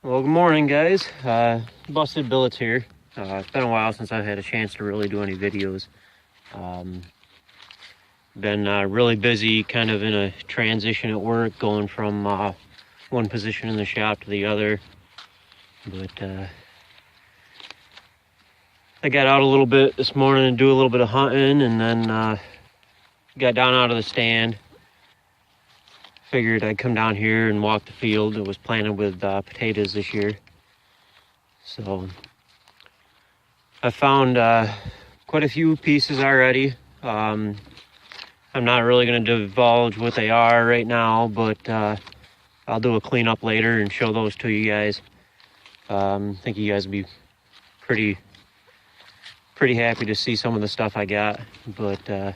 Well, good morning, guys. Busted Billets here. It's been a while since I've had a chance to really do any videos. Been really busy, kind of in a transition at work, going from one position in the shop to the other. But I got out a little bit this morning and do a little bit of hunting, and then got down out of the stand. Figured I'd come down here and walk the field. It was planted with potatoes this year. So I found quite a few pieces already. I'm not really going to divulge what they are right now, but I'll do a cleanup later and show those to you guys. I think you guys will be pretty happy to see some of the stuff I got, but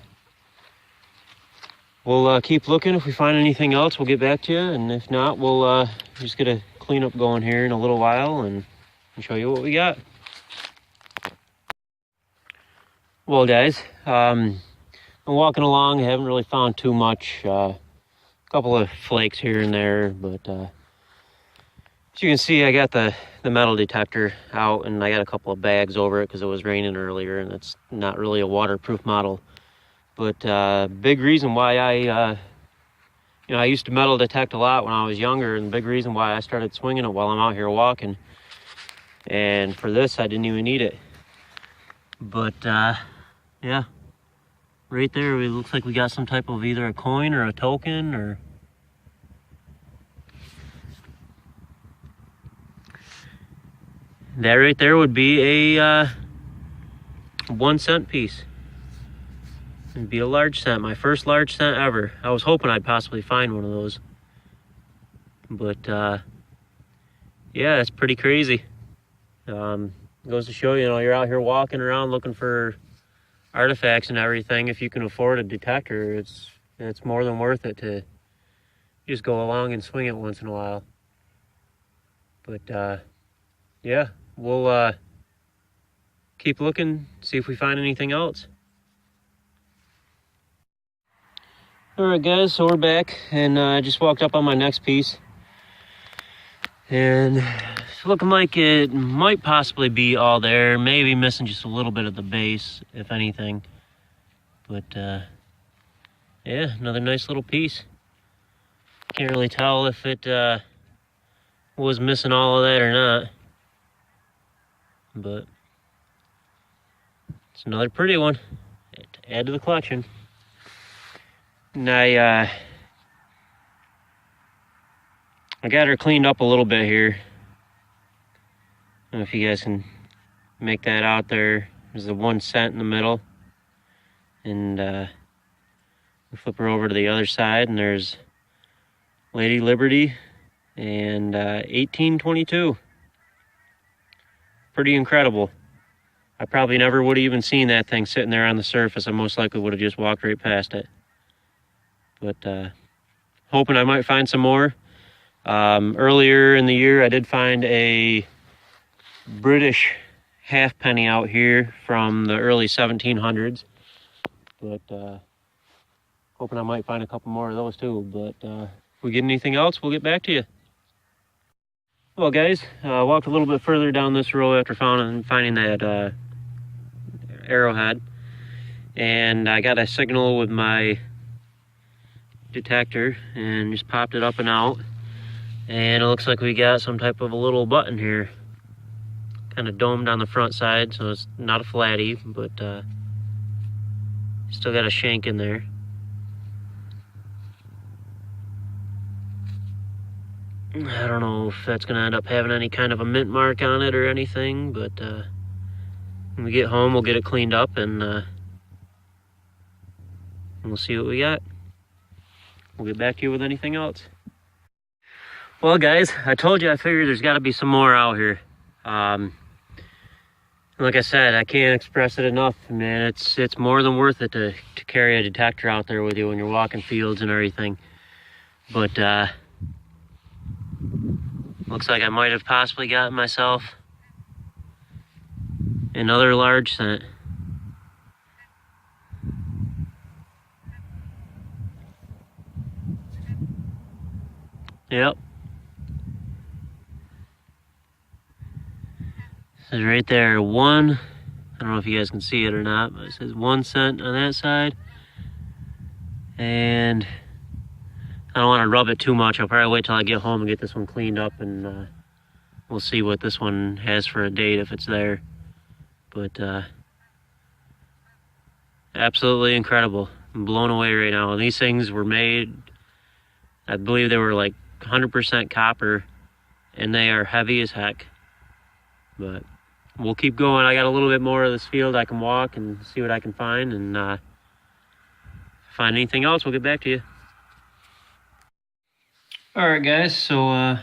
we'll keep looking. If we find anything else, we'll get back to you, and if not, we'll just get a cleanup going here in a little while and show you what we got. Well, guys, I'm walking along. I haven't really found too much. A couple of flakes here and there, but as you can see, I got the metal detector out, and I got a couple of bags over it because it was raining earlier, and it's not really a waterproof model. But big reason why I used to metal detect a lot when I was younger, and the big reason why I started swinging it while I'm out here walking. And for this, I didn't even need it. But yeah, right there, it looks like we got some type of either a coin or a token, or that right there would be a 1 cent piece. It'd be a large cent, my first large cent ever. I was hoping I'd possibly find one of those. But yeah, it's pretty crazy. Goes to show you, you're out here walking around looking for artifacts and everything. If you can afford a detector, it's more than worth it to just go along and swing it once in a while. But yeah, we'll keep looking, see if we find anything else. Alright guys, so we're back, and I just walked up on my next piece, and it's looking like it might possibly be all there, maybe missing just a little bit of the base, if anything. But yeah, another nice little piece. Can't really tell if it was missing all of that or not, but it's another pretty one to add to the collection. And I got her cleaned up a little bit here. I don't know if you guys can make that out there. There's the 1 cent in the middle. And we flip her over to the other side, and there's Lady Liberty and 1822. Pretty incredible. I probably never would have even seen that thing sitting there on the surface. I most likely would have just walked right past it. But hoping I might find some more. Earlier in the year, I did find a British halfpenny out here from the early 1700s. But hoping I might find a couple more of those too. But if we get anything else, we'll get back to you. Well, guys, walked a little bit further down this road after finding that Arrowhead. And I got a signal with my detector and just popped it up and out, and it looks like we got some type of a little button here, kind of domed on the front side, so it's not a flatty, but still got a shank in there. I don't know if that's gonna end up having any kind of a mint mark on it or anything, but when we get home, we'll get it cleaned up, and we'll see what we got. We'll get back to you with anything else. Well, guys, I told you I figured there's got to be some more out here. Like I said, I can't express it enough, man. It's more than worth it to carry a detector out there with you when you're walking fields and everything. But looks like I might have possibly gotten myself another large cent. Yep. says right there, one, I don't know if you guys can see it or not, but it says 1 cent on that side. And I don't want to rub it too much. I'll probably wait till I get home and get this one cleaned up, and we'll see what this one has for a date if it's there. But absolutely incredible. I'm blown away right now. And these things were made, I believe they were like 100% copper, and they are heavy as heck. But we'll keep going. I got a little bit more of this field I can walk and see what I can find, and if I find anything else, we'll get back to you. Alright guys, so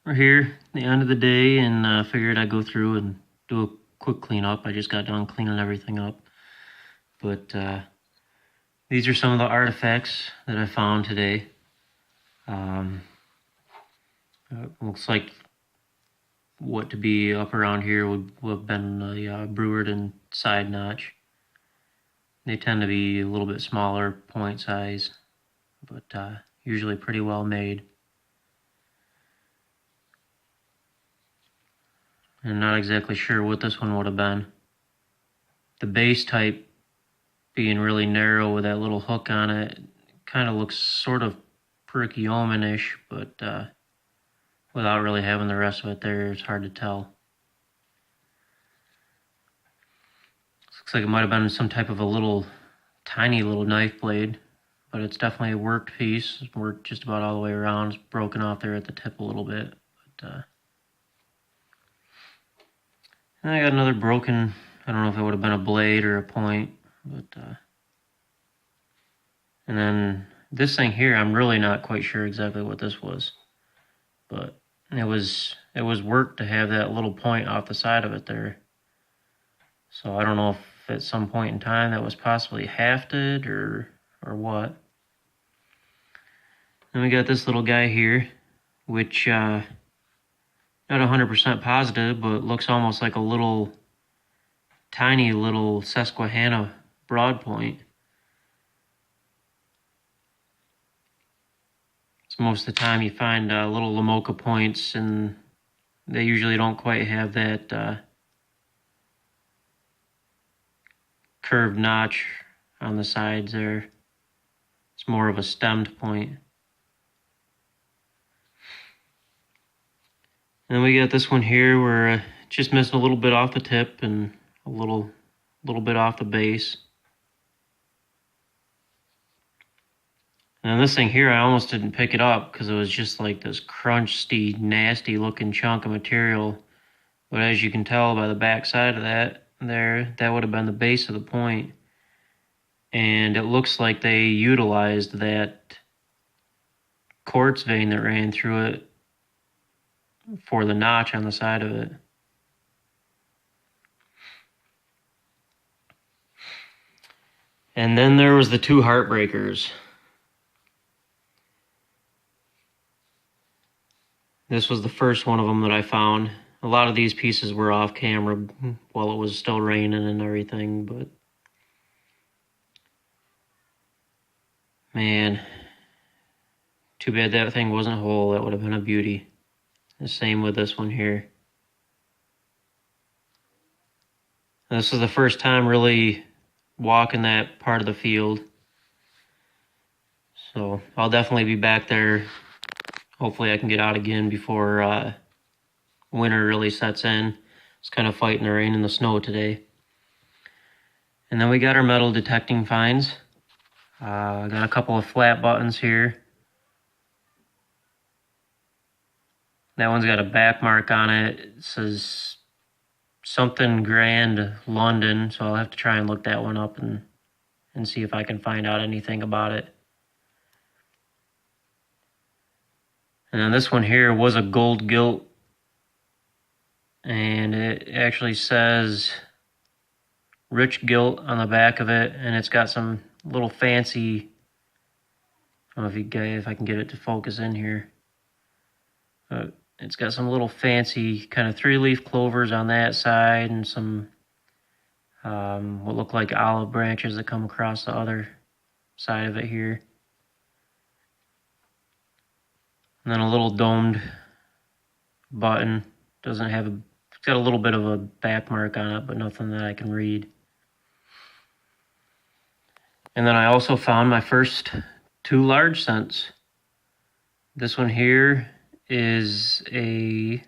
we're here at the end of the day, and figured I'd go through and do a quick cleanup. I just got done cleaning everything up. But these are some of the artifacts that I found today. Looks like what to be up around here would have been a Brewerton side notch. They tend to be a little bit smaller point size, but usually pretty well made. I'm not exactly sure what this one would have been. The base type being really narrow with that little hook on it kind of looks sort of Periciomen-ish, but without really having the rest of it there, it's hard to tell. Looks like it might have been some type of a little, tiny little knife blade, but it's definitely a worked piece. It's worked just about all the way around. It's broken off there at the tip a little bit. But and I got another broken, I don't know if it would have been a blade or a point, but and then this thing here, I'm really not quite sure exactly what this was, but it was worked to have that little point off the side of it there. So I don't know if at some point in time that was possibly hafted or what. Then we got this little guy here, which not 100% positive, but looks almost like a little, tiny little Susquehanna broadpoint. So most of the time you find little Lamoka points, and they usually don't quite have that curved notch on the sides there. It's more of a stemmed point. And then we got this one here where just missing a little bit off the tip and a little bit off the base. And this thing here, I almost didn't pick it up because it was just like this crunchy, nasty looking chunk of material. But as you can tell by the back side of that there, that would have been the base of the point. And it looks like they utilized that quartz vein that ran through it for the notch on the side of it. And then there was the two heartbreakers. This was the first one of them that I found. A lot of these pieces were off camera while it was still raining and everything, but man, too bad that thing wasn't whole. That would have been a beauty. The same with this one here. This is the first time really walking that part of the field, so I'll definitely be back there. Hopefully I can get out again before winter really sets in. It's kind of fighting the rain and the snow today. And then we got our metal detecting finds. I got a couple of flat buttons here. That one's got a back mark on it. It says something Grand London, so I'll have to try and look that one up and see if I can find out anything about it. And then this one here was a gold gilt, and it actually says rich gilt on the back of it, and it's got some little fancy, I don't know if I can get it to focus in here. It's got some little fancy kind of 3-leaf clovers on that side, and some what look like olive branches that come across the other side of it here. And then a little domed button. It's got a little bit of a back mark on it, but nothing that I can read. And then I also found my first 2 large cents. This one here is a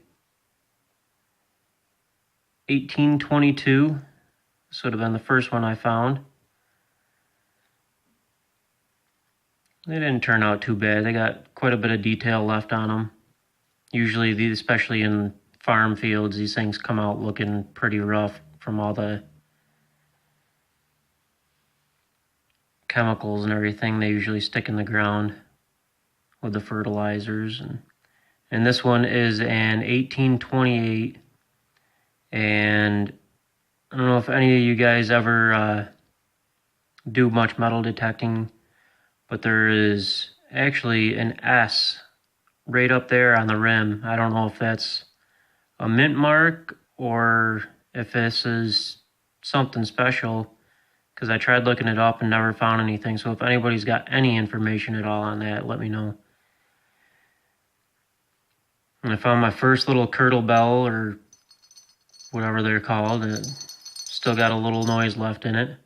1822. This would have been the first one I found. They didn't turn out too bad. They got quite a bit of detail left on them. Usually, these, especially in farm fields, these things come out looking pretty rough from all the chemicals and everything they usually stick in the ground with the fertilizers. And this one is an 1828. And I don't know if any of you guys ever do much metal detecting, but there is actually an S right up there on the rim. I don't know if that's a mint mark or if this is something special, because I tried looking it up and never found anything. So if anybody's got any information at all on that, let me know. And I found my first little curdle bell, or whatever they're called. It still got a little noise left in it.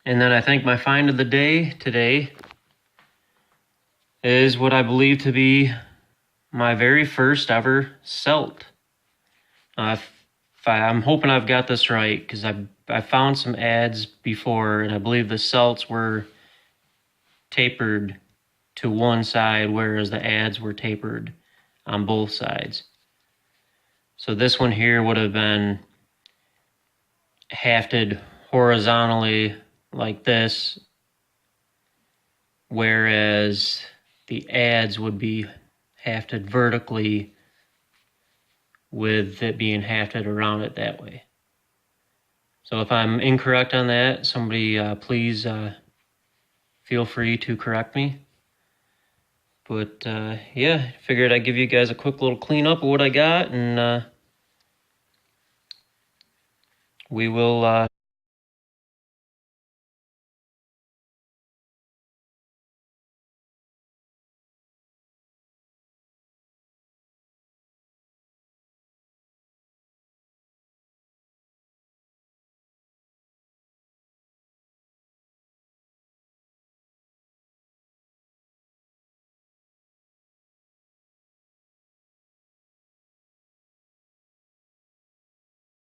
And then I think my find of the day today is what I believe to be my very first ever celt. I'm hoping I've got this right, because I found some ads before, and I believe the celts were tapered to one side, whereas the ads were tapered on both sides. So this one here would have been hafted horizontally like this, whereas the ads would be hafted vertically, with it being hafted around it that way. So if I'm incorrect on that, somebody please feel free to correct me. But yeah, figured I'd give you guys a quick little cleanup of what I got, and we will